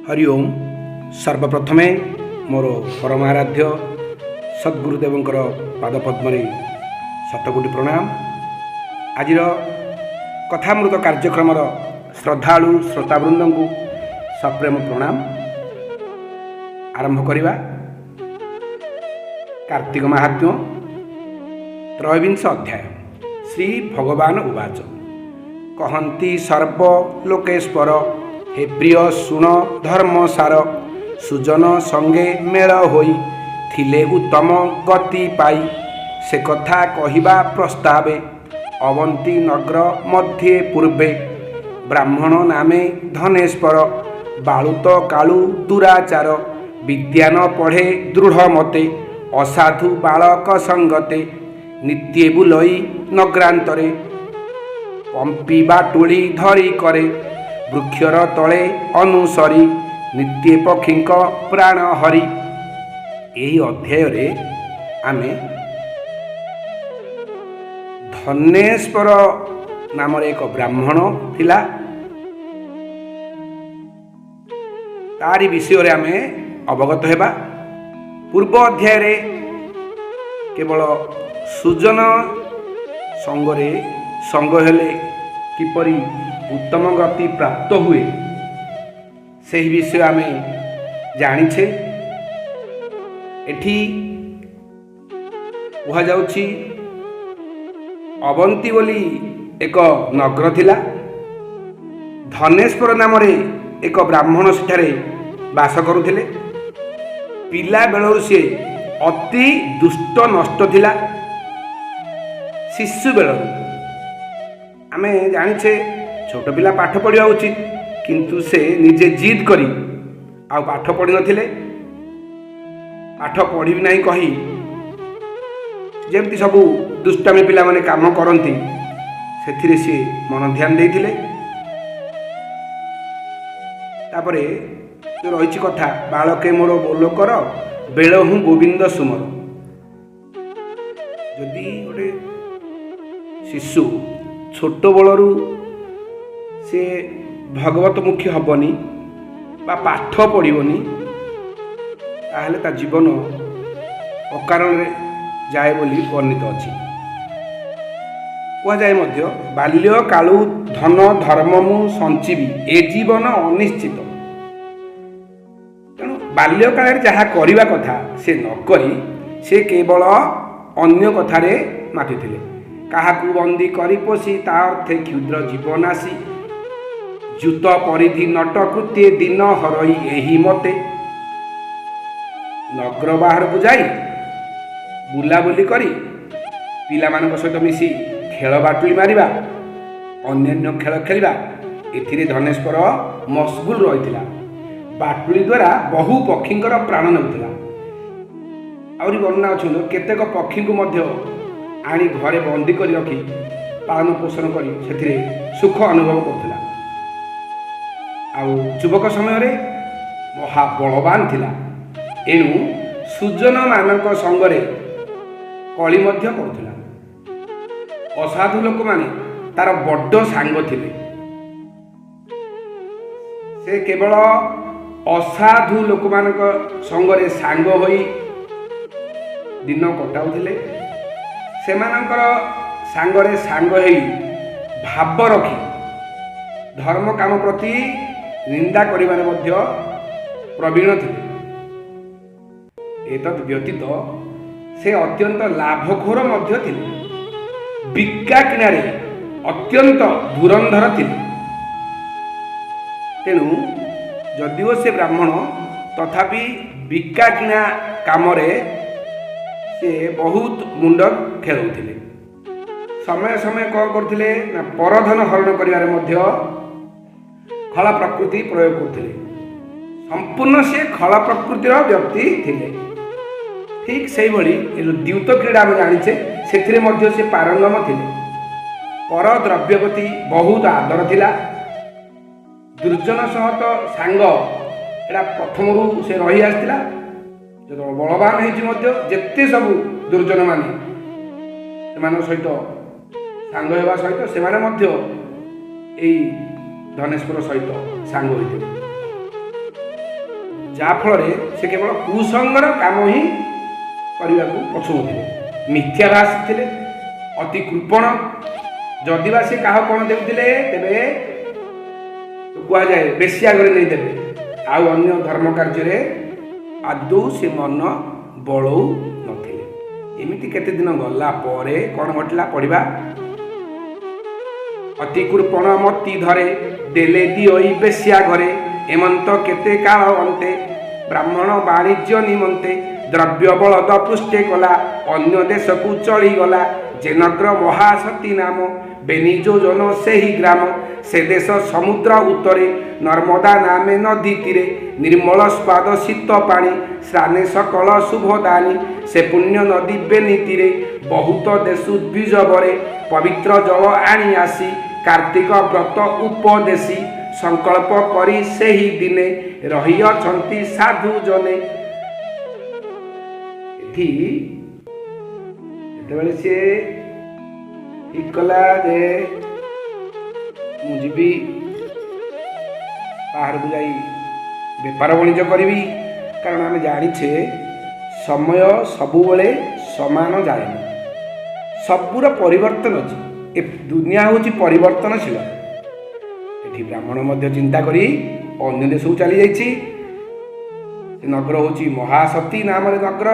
हरि ओम। सर्वप्रथमे मोर परमाराध्य सद्गुरुदेवंकर पादपद्मे शतकोटी प्रणाम। आज कथामृत कार्यक्रम श्रद्धालु श्रोतावृंद को सप्रेम प्रणाम। आरंभ करवा। कार्तिक महात्म्य त्रयोविंश अध्याय। श्री भगवान उवाच कहन्ति सर्व लोकेश्वर हे प्रिय शुण धर्म सार सुजन संगे मेल होई थिले उत्तम गति पाई से कथा कहिबा प्रस्तावे अवंती नगर मध्ये पूर्वे ब्राह्मण नामे धनेश्वर बालुत कालु दुराचार विद्या न पढ़े दृढ़ मते असाधु बालक संगते नित्ये बुलई नग्रांतरे पंपी बाटुली धरी करे वृक्षर तले अनुसरी नित्य पक्षीक प्राण हरि। यही अध्याय आमे धनेश्वर नाम एक ब्राह्मण थिला तारी विषय आमे अवगत हेबा। पूर्व अध्याय केवल सुजन संगरे संग हेले किपरि उत्तम गति प्राप्त हुए से विषय आमे जानिछे। एठी कहा जाउछि अवंती बोली एक नगर थिला। धनेश्वर नाम एक ब्राह्मण सेठारे बास करुथिले। पिला बेलरु से अति दुष्ट नष्ट थिला। शिशु बेलरु आमे जानिछे छोट पिला पाठ पढ़ा उचित किंतु से निजे जिद करी आ पाठ पढ़ी नथिले। पाठ पढ़ी नहीं कही जेमती सबू दुष्टामी पिला माने काम करती से सी मन ध्यान देथिले। तापरे जो रही कथा बालके मोर बोलो कर बेल हूँ गोविंद सुमर। जदि गोटे शिशु छोट बलरू से भगवत मुखी हबनी बा पाठ पढ़नी ताहले ता जीवन अकारण जाए बोली वर्णित अच्छी। कहुए मध्य बाल्य कालु धन धर्म मु संचीवी ए जीवन अनिश्चित। तेणु बाल्य काल जहाँ करने कथा से नकरी से केवल अन्य कथारे मातिथिले। काहाकू बंदी करी पोषी ता अर्थे क्षुद्र जीवनासी जूत परिधि नटकृत्य दिन हरई एही मते नगर बाहर को जाई बुलाबुली करी पिला मानक सहित मिसी खेल बाटुली मारिबा अन्यान्य खेल खेलिबा एथिरे धनेश्वर मशगुल रहिथिला। बाटुली द्वारा बहु पक्षींकर प्राण नेउथिला। आउरी वर्णना अछि केतेक पक्षी को मध्य आनी घरे बंदी करी रखी पालन पोषण करी सेथिरे सुख अनुभव करथिला। आउ युवक समय रे महाबलवान थिला। एणु सुजन मानक संगरे कली मध्य करुथिला। असाधु लोक माने तार बड्ड सांग थिले। से केवल असाधु लोक मानक संगरे सांग होई दिन कटाउथिले। सेमानंकर सांगरे सांग होई भाव रखी धर्म काम प्रति निंदा करिबारे मध्य प्रवीण थिले। एतद् व्यतीत से अत्यंत लाभखोर मध्य थिले। बिक्का किनारे अत्यंत धुरंधर थिले। तेणु जदिओ से ब्राह्मण तथापि बिक्का किना कामरे से बहुत मुंड खेलुथिले। समय समय कौन करथिले ना परधन हरण करिबारे मध्य खला प्रकृति प्रयोग करथिले। संपूर्ण से खला प्रकृतिर व्यक्ति थिले। ठीक से भली द्यूत क्रीड़ा आम जानिछे सेथिरे मध्य से पारंगम थिले। पर द्रव्यवती बहुत आदर थिला। दुर्जन सह तो सांग एटा प्रथमरू से रही आसथिला। जो बलवान होइछि मध्य जेते सब दुर्जन माने सेमान सहित सांग हेबा सहित सेमाने मध्य एई धनेश्वर सहित सांग होइथिले। ଯାହାଫଳରେ ସେ କେବଳ କୁସଙ୍ଗର କାମ ହିଁ କରିବାକୁ ପଛଉଥିଲେ, ମିଥ୍ୟା ଭାସିଥିଲେ, ଅତି କୃପଣ। ଯଦିବା ସେ କାହା କ'ଣ ଦେଉଥିଲେ ତେବେ କୁହାଯାଏ ବେଶ୍ୟା ଘରେ ନେଇଦେବେ, ଆଉ ଅନ୍ୟ ଧର୍ମ କାର୍ଯ୍ୟରେ ଆଦୌ ସେ ମନ ବଳଉ ନଥିଲେ। ଏମିତି କେତେ ଦିନ ଗଲା ପରେ କ'ଣ ଘଟିଲା ପଢ଼ିବା। ଅତି କୃପଣ ମତି ଧରେ ଦେଲେ ଦିଅଇ ବେଶ୍ୟା ଘରେ, ଏମନ୍ତ କେତେ କାଳ ଅନ୍ତେ ବ୍ରାହ୍ମଣ ବାଣିଜ୍ୟ ନିମନ୍ତେ ଦ୍ରବ୍ୟ ବଳଦ ପୃଷ୍ଠେ କଲା, ଅନ୍ୟ ଦେଶକୁ ଚଳିଗଲା। ଯେ ନଗ୍ର ମହାସତୀ ନାମ ବେନି ଯୋଜନ ସେହି ଗ୍ରାମ, ସେ ଦେଶ ସମୁଦ୍ର ଉତ୍ତରେ ନର୍ମଦା ନାମେ ନଦୀ ତୀରେ, ନିର୍ମଳ ସ୍ପାଦ ଶୀତ ପାଣି ସ୍ନାନେ ସକଳ ଶୁଭଦାନୀ। ସେ ପୁଣ୍ୟ ନଦୀ ବେନି ତୀରେ ବହୁତ ଦେଶୁ ଦ୍ୱିଜବରେ, ପବିତ୍ର ଜଳ ଆଣି ଆସି କାର୍ତ୍ତିକ ବ୍ରତ ଉପଦେଶୀ। ସଂକଳ୍ପ କରି ସେହି ଦିନେ ରହିଅଛନ୍ତି ସାଧୁ ଜନେ। ଏଠି ଯେତେବେଳେ ସିଏ ଠିକ୍ କଲା ଯେ ମୁଁ ଯିବି ବାହାରକୁ ଯାଇ ବେପାର ବାଣିଜ୍ୟ କରିବି, କାରଣ ଆମେ ଜାଣିଛେ ସମୟ ସବୁବେଳେ ସମାନ ଯାଏନି, ସବୁର ପରିବର୍ତ୍ତନ ଅଛି। ଏ ଦୁନିଆ ହେଉଛି ପରିବର୍ତ୍ତନଶୀଳ। ଏଠି ବ୍ରାହ୍ମଣ ମଧ୍ୟ ଚିନ୍ତା କରି ଅନ୍ୟ ଦେଶକୁ ଚାଲିଯାଇଛି। ସେ ନଗର ହେଉଛି ମହାସତୀ ନାମରେ ନଗର,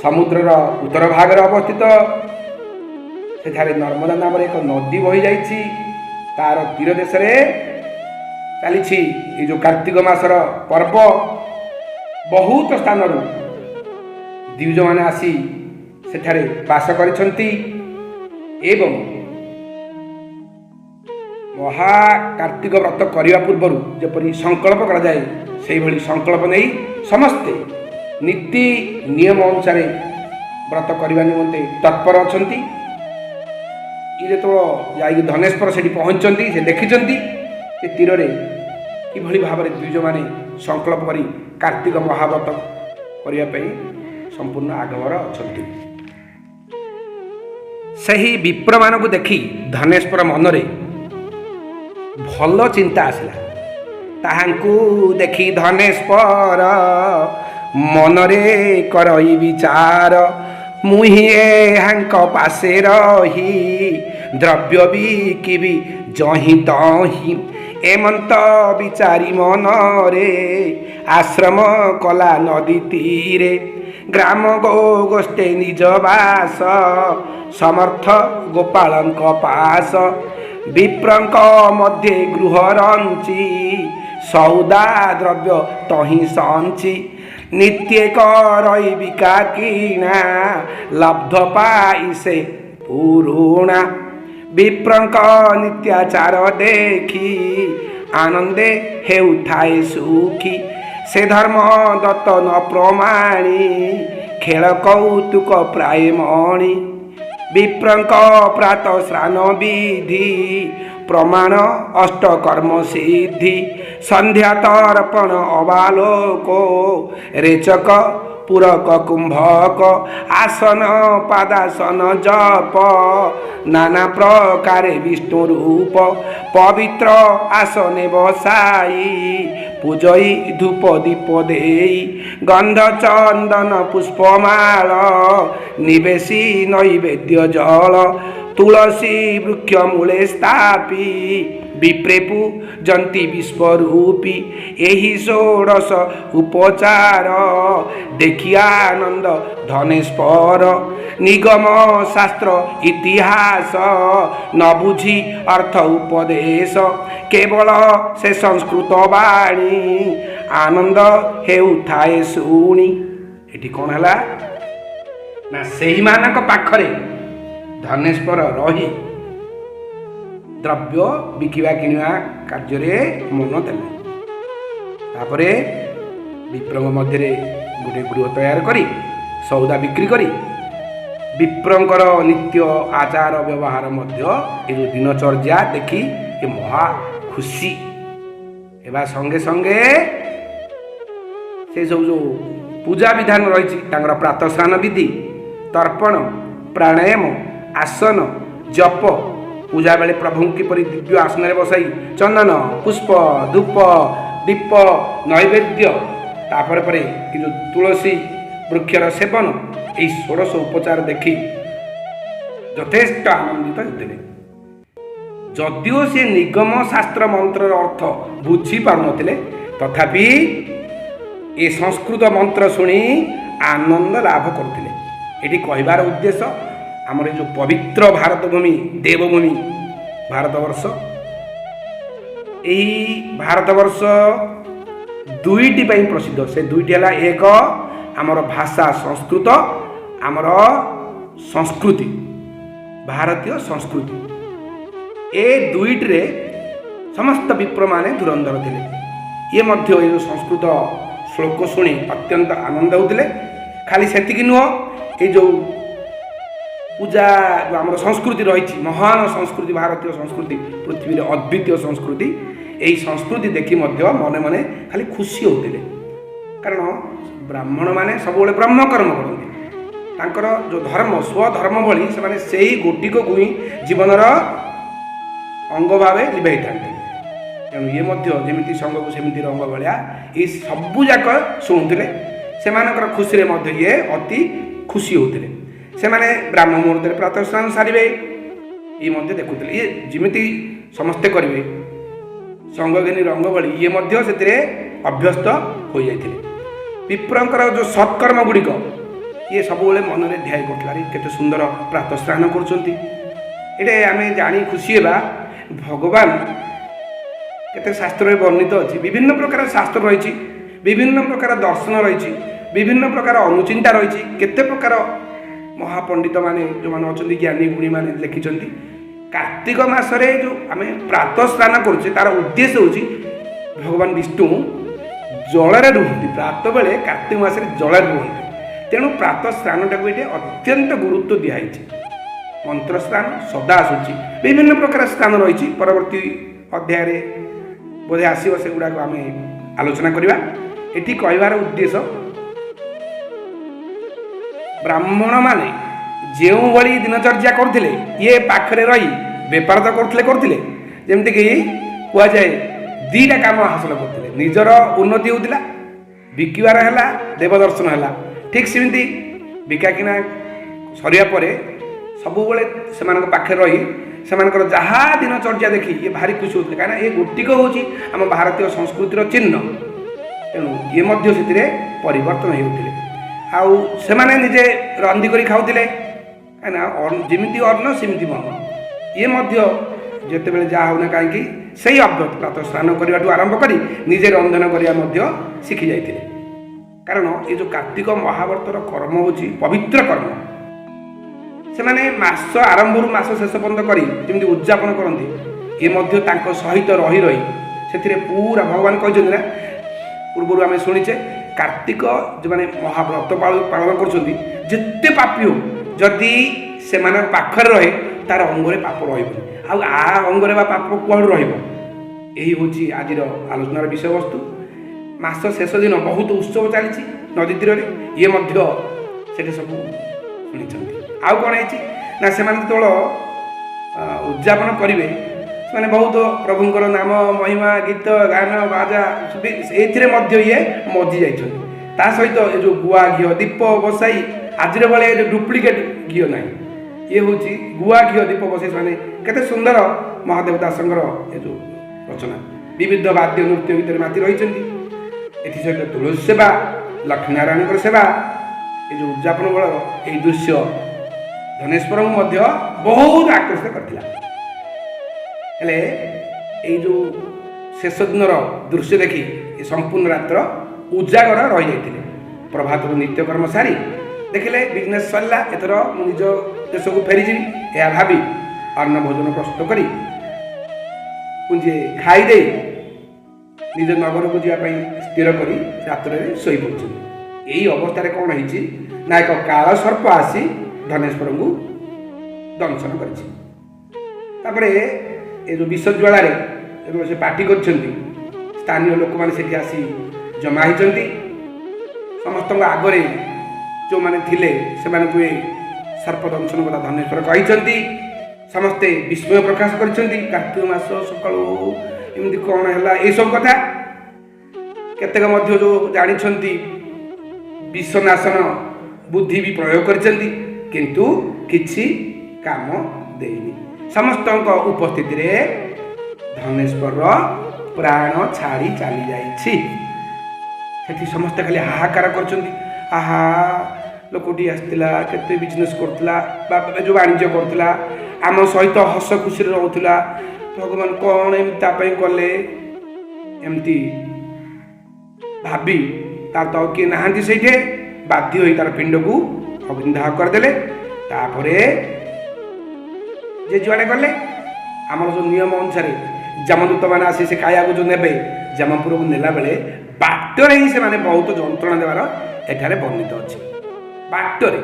ସମୁଦ୍ରର ଉତ୍ତର ଭାଗରେ ଅବସ୍ଥିତ। ସେଠାରେ ନର୍ମଦା ନାମରେ ଏକ ନଦୀ ବହିଯାଇଛି। ତାର ତୀର ଦେଶରେ ଚାଲିଛି ଏ ଯେଉଁ କାର୍ତ୍ତିକ ମାସର ପର୍ବ। ବହୁତ ସ୍ଥାନରୁ ଦ୍ୱିଜମାନେ ଆସି ସେଠାରେ ବାସ କରିଛନ୍ତି ଏବଂ ମହା କାର୍ତ୍ତିକ ବ୍ରତ କରିବା ପୂର୍ବରୁ ଯେପରି ସଂକଳ୍ପ କରାଯାଏ, ସେହିଭଳି ସଂକଳ୍ପ ନେଇ ସମସ୍ତେ ନୀତି ନିୟମ ଅନୁସାରେ ବ୍ରତ କରିବା ନିମନ୍ତେ ତତ୍ପର ଅଛନ୍ତି। ଇଏ ଯେତେବେଳେ ଯାଇକି ଧନେଶ୍ୱର ସେଠି ପହଞ୍ଚିଛନ୍ତି, ସେ ଦେଖିଛନ୍ତି ଏ ତୀରରେ କିଭଳି ଭାବରେ ଦ୍ୱିଜମାନେ ସଂକଳ୍ପ କରି କାର୍ତ୍ତିକ ମହାବ୍ରତ କରିବା ପାଇଁ ସମ୍ପୂର୍ଣ୍ଣ ଆଗଭର ଅଛନ୍ତି। ସେହି ବିପ୍ରମାନଙ୍କୁ ଦେଖି ଧନେଶ୍ୱର ମନରେ ଭଲ ଚିନ୍ତା ଆସିଲା। ତାହାଙ୍କୁ ଦେଖି ଧନେଶ୍ୱର ମନରେ କରଇ ବିଚାର, ମୁହିଁ ଏହାଙ୍କ ପାଶେ ରହି ଦ୍ରବ୍ୟ ବିକିବି ଯହିଁ ତହିଁ। ଏମନ୍ତ ବିଚାରି ମନରେ ଆଶ୍ରମ କଲା ନଦୀ ତୀରେ, ଗ୍ରାମ ଗୋଷ୍ଠୀ ନିଜ ବାସ ସମର୍ଥ ଗୋପାଳଙ୍କ ପାଶ। ବିପ୍ରଙ୍କ ମଧ୍ୟରେ ଗୃହ ରଞ୍ଚି ସଉଦା ଦ୍ରବ୍ୟ ତହିଁ ସଞ୍ଚି, ନିତ୍ୟ କରଇ ବିକା କିଣା ଲବ୍ଧ ପାଇ ସେ ପୁରୁଣା। ବିପ୍ରଙ୍କ ନିତ୍ୟାଚାର ଦେଖି ଆନନ୍ଦେ ହେଉଥାଏ ସୁଖୀ, ସେ ଧର୍ମ ଦତ୍ତ ନ ପ୍ରମାଣୀ ଖେଳ କୌତୁକ ପ୍ରାୟ ମଣି। ବିପ୍ରଙ୍କ ପ୍ରାତ ସ୍ନାନ ବିଧି ପ୍ରମାଣ ଅଷ୍ଟକର୍ମ ସିଦ୍ଧି, ସନ୍ଧ୍ୟା ତର୍ପଣ ଅବାଲୋକ ରେଚକ ପୁରକ କୁମ୍ଭକ। ଆସନ ପାଦାସନ ଜପ ନାନା ପ୍ରକାରେ ବିଷ୍ଣୁ ରୂପ, ପବିତ୍ର ଆସନେ ବସାଇ ପୂଜଇ ଧୂପ ଦୀପ ଦେଇ। ଗନ୍ଧ ଚନ୍ଦନ ପୁଷ୍ପମାଳ ନିବେଶୀ ନୈବେଦ୍ୟ ଜଳ, ତୁଳସୀ ବୃକ୍ଷ ମୂଳେ ସ୍ଥାପି ବିପ୍ରେ ପୂଜନ୍ତି ବିଶ୍ୱରୂପୀ। ଏହି ଷୋଡ଼ଶ ଉପଚାର ଦେଖି ଆନନ୍ଦ ଧନେଶ୍ୱର, ନିଗମ ଶାସ୍ତ୍ର ଇତିହାସ ନ ବୁଝି ଅର୍ଥ ଉପଦେଶ। କେବଳ ସେ ସଂସ୍କୃତ ବାଣୀ ଆନନ୍ଦ ହେଉଥାଏ ଶୁଣି। ଏଠି କ'ଣ ହେଲା ନା ସେହିମାନଙ୍କ ପାଖରେ ଧନେଶ୍ୱର ରହି ଦ୍ରବ୍ୟ ବିକିବା କିଣିବା କାର୍ଯ୍ୟରେ ମନ ଦେଲେ। ତାପରେ ବିପ୍ରଙ୍କ ମଧ୍ୟରେ ଗୋଟିଏ ଗୃହ ତୟାର କରି ସଉଦା ବିକ୍ରି କରି ବିପ୍ରଙ୍କର ନିତ୍ୟ ଆଚାର ବ୍ୟବହାର ମଧ୍ୟ ଏ ଦିନଚର୍ଯ୍ୟା ଦେଖି ଏ ମହା ଖୁସି ହେବା ସଙ୍ଗେ ସଙ୍ଗେ ସେ ସବୁ ଯେଉଁ ପୂଜା ବିଧାନ ରହିଛି ତାଙ୍କର ପ୍ରାତଃ ସ୍ନାନ ବିଧି, ତର୍ପଣ, ପ୍ରାଣାୟାମ, ଆସନ, ଜପ, ପୂଜା ବେଳେ ପ୍ରଭୁଙ୍କୁ କିପରି ଦିବ୍ୟ ଆସନରେ ବସାଇ ଚନ୍ଦନ, ପୁଷ୍ପ, ଧୂପ, ଦୀପ, ନୈବେଦ୍ୟ तापर पर ये जो तुलसी वृक्षर सेवन यही 16 उपचार देखी यथेष्ट आनंदित होते। जदिओ से निगम शास्त्र मंत्र अर्थ बुझी पारे तथापि ये संस्कृत मंत्र शुणी आनंद लाभ करते। ये कहबार उद्देश्य आमर जो पवित्र भारत भूमि देवभूमि भारतवर्ष, यही भारतवर्ष दुईटी प्रसिद्ध। से दुईटी है एक आमर भाषा संस्कृत, आमर संस्कृति भारतीय संस्कृति। ए दुईटे समस्त विप्र माने धुरंधर थे। ये मध्य ये संस्कृत श्लोक शुणी अत्यंत आनंद होते। खाली सेतिकी नुह, ये जो पूजा जो आम संस्कृति रही महान संस्कृति भारतीय संस्कृति पृथ्वी अद्वितीय संस्कृति, यही संस्कृति देखी मने मने खाली खुशी होते। कारण ब्राह्मण माने सब ब्रह्म कर्म करते, तांकर जो धर्म स्वधर्म भली से गोटिक को ही जीवनर अंग भाव लिभाई था। तेणु ये जमी संग को सेमती रंग भाया ये सबूक शुणुते से खुशी ये अति खुशी होते। से माने ब्राह्मण मुहूर्त प्रातः स्नान सारे ये देखुले ये जमी समस्ते करेंगे संगघिनी रंग भली ये से अभ्यस्त हो जाते। विप्रंकर जो सत्कर्म गुड़िक ये सब मन में ध्यान करता केते सुंदर प्रातः स्नान करें। आम जानी खुशी है भगवान केते शास्त्र वर्णित अच्छी, विभिन्न प्रकार शास्त्र रही, विभिन्न प्रकार दर्शन रही, विभिन्न प्रकार अनुचिंता रही, केते प्रकार महापंडित माने जो मैंने अच्छा ज्ञानी गुणी मैंने लिखिं। कार्तिक मासरे जो आम प्रातः स्नान करुचे तार उद्देश्य हूँ भगवान विष्णु जलरे रुहति, प्रातः बेले कार्तिक मासरे जलरे रुहति। तेणु प्रातः स्नान टाक ये अत्यंत गुरुत्व दिखाई। मंत्र स्नान सदा आसूची, विभिन्न प्रकार स्नान रही, परवर्ती अध्याय बोधे आसो से गुड़ाक आम आलोचना करवा। ये कहबार उद्देश्य ब्राह्मण माने जो भली दिनचर्या करते ये पाखरे रही बेपार तो करते जमीक कह जाए दीटा काम हासिल करते, निजर उन्नति होता बिकबार है देवदर्शन है। ठीक सेमती बिका किना सरिया पर सब से पाखे रही से जहाँ दिनचर्या देखी ये भारी खुशी होते, कहीं ये गोटिक हूँ आम भारतीय संस्कृतिर चिन्ह। तेणु ये से परिवर्तन होते आउ से निजे रंधी कर खाऊले जमी अन्न सेमती मन। ये जिते जहाँ होना कहीं से अभ्यस्त प्रातः स्नान करने आरंभ कर निजे रंधन करने शिखी जाते। कारण ये जो कार्तिक महाव्रतर कर्म हूँ पवित्र कर्म, से माने मास आरंभ मास शेष पर्यंत करी उद्यापन करती। ये सहित रही रही से पूरा भगवान कहते ना पूर्व आम शुणीचे कार्तिक जो मैंने महाव्रत पालन करते पापी हो जदि से पाखर रहे तार अंगरे पाप रंगरे पाप कौन रही हूँ आज आलोचनार विषय वस्तु। मास शेष दिन बहुत उत्सव चली नदी तीर ये से सब शुणी आउ कौन है से उद्यापन करेंगे से बहुत प्रभुंर नाम महिमा गीत गान बाजा ये मजी जा सहित जो गुआ घी दीप बसाई आज भाई जो डुप्लिकेट घी ना ये हूँ गुआ घी दीप बसाई से सुंदर महादेव दासंकर ये जो रचना विविध वाद्य नृत्य गीत माति रही सहित तुलसी सेवा लक्ष्मीनारायण सेवा ये जो उद्यापन बल यही दृश्य धनेश्वर बहुत आकर्षित करता। ये जो शेष दिन दृश्य देखी ये संपूर्ण रात्र उजागर रही जाते। प्रभात नित्यकर्म सारी देखिले बिजनेस सरला एथर निज देश को फेरीजी यह भावी अन्न भोजन प्रस्तुत करी पुंजे खाईदे निज नगर को जावाई स्थिर करी रात्र शोई पड़े। यही अवस्था कौन है ना एक काल सर्प आसी धनेश्वर को दंशन कर ये जो विष ज्वाल से पार्टी कर स्थानीय लोक मैंने आसी जमा होती समस्त आगरे जो मैंने थिले से सर्प दंशन कथा धनेश्वर कहते समस्ते विस्मय प्रकाश कर कार्तिक मास सकाल एमती कौन है ये सब कथा केतेक मध्य जो जानिछंती विश्वनाशन बुद्धि भी प्रयोग करछंती किंतु किछि काम देइनी। समस्त उपस्थिति रे धनेश्वर प्राण छाड़ी चली जाइछि। सेठी समस्त खाली हाहाकार करछंती। आहा लोकटी आसला केते बिजनेस करतला जो वाणिज्य करतला आम सहित हस खुशी रहउतला भगवान कौन एमता पई कले एमती भाभी तार तो किए नहांती सेठे बाध्य होई तार पिंड को अग्निदाह करदेले। तापरे जे जुआड़े गले आमर जो नियम अनुसार जमदूत मैंने आसी से खाया को जो ने जमपुर को नेला बेले बाटरे ही से माने बहुत जंत्रणा देवार एठारे वर्णित अछि। बाटरे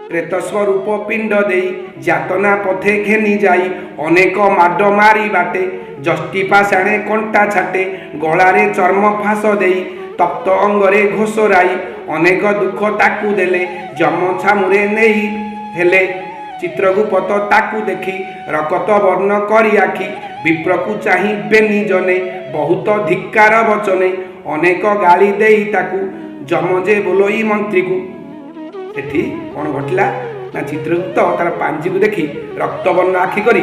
प्रेत स्वरूप पिंड दे जातना पथे घेनी जाई अनेक माड मारी बाटे जष्टिपा साणे कंटा छाटे गलारे चर्म फास दे तप्त अंगरे घोषराई अनेक दुख ताकू देले जम छामुरे नेई हेले चित्रगुप्त ताकू देखी रकत वर्ण करी आखि विप्रकु चाही बेनी जने बहुत धिक्कार वचने अनेक गाली देई ताकू जमजे बोलोई मंत्री को। सेठी कौन घटला ना चित्रगुप्त तार पांजी को देखी रक्तवर्ण आखि करी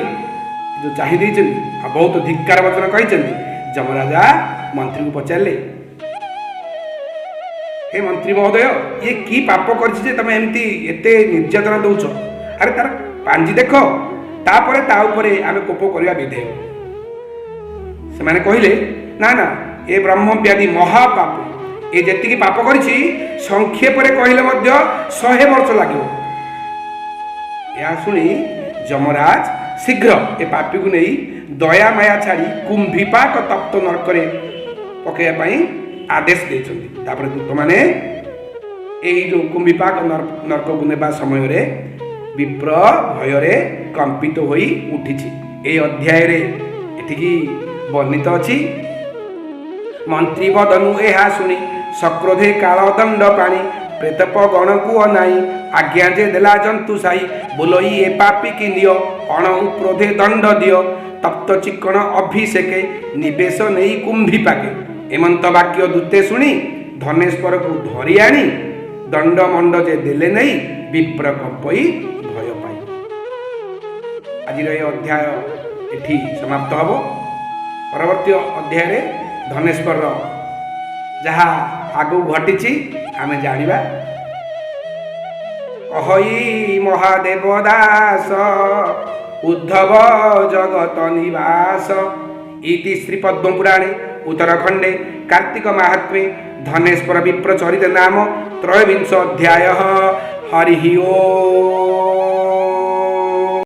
जो चाही देइछन्ती आ बहुत धिक्कार वचन कहिछन्ती। जमराजा मंत्री को पचारे हे मंत्री महोदय ये की पाप करछि जे तमे एमती एते निर्यातना दउछ। अरे तार पांजी देख तापरे ता उपरे आमे कोप करिया विधेय। से माने कहिले ना ना ए ब्रह्म व्याधि महापाप ए जेतिकी पाप करिछि संक्षेप रे कहिले मध्य 100 वर्ष लागियो। या सुनी जमराज शीघ्र ए पापी को नहीं दया माया छाड़ी कुंभीपाक तप्त नरकरे पकैया पई आदेश देइछन्ती। तापर दूत माने एही जो कुंभीपाक नरक को नेबा समय रे विप्र भयरे कंपित होई उठिछि। ए अध्याय रे एठिकी वर्णित अछि। मंत्री बदनु एहा सुनी सक्रोधे काल दंड पाणी प्रेतप गण को अनाई आज्ञा जे देला जंतु साई बोलोई ए पापी की नियो अण उपरोधे दंड दियो तप्त चिक्कण अभिषेके निवेश नहीं कुंभी पाके। एमंत वाक्य दूते शुणी धनेश्वर को धरी आनी दंड मंड जे देले नहीं विप्र कंपई भय पाई। आज अध्याय एठी समाप्त हबो। परवर्ती अध्याय रे धनेश्वर जहा आगु घटिछि आमे जानिबा। कहि महादेव दास उद्धव जगत निवास इति श्री पद्म पुराणे उत्तराखंडे कार्तिक महात्म्ये धनेश्वर विप्र चरित नाम त्रयोविंश अध्याय। हरि ओम।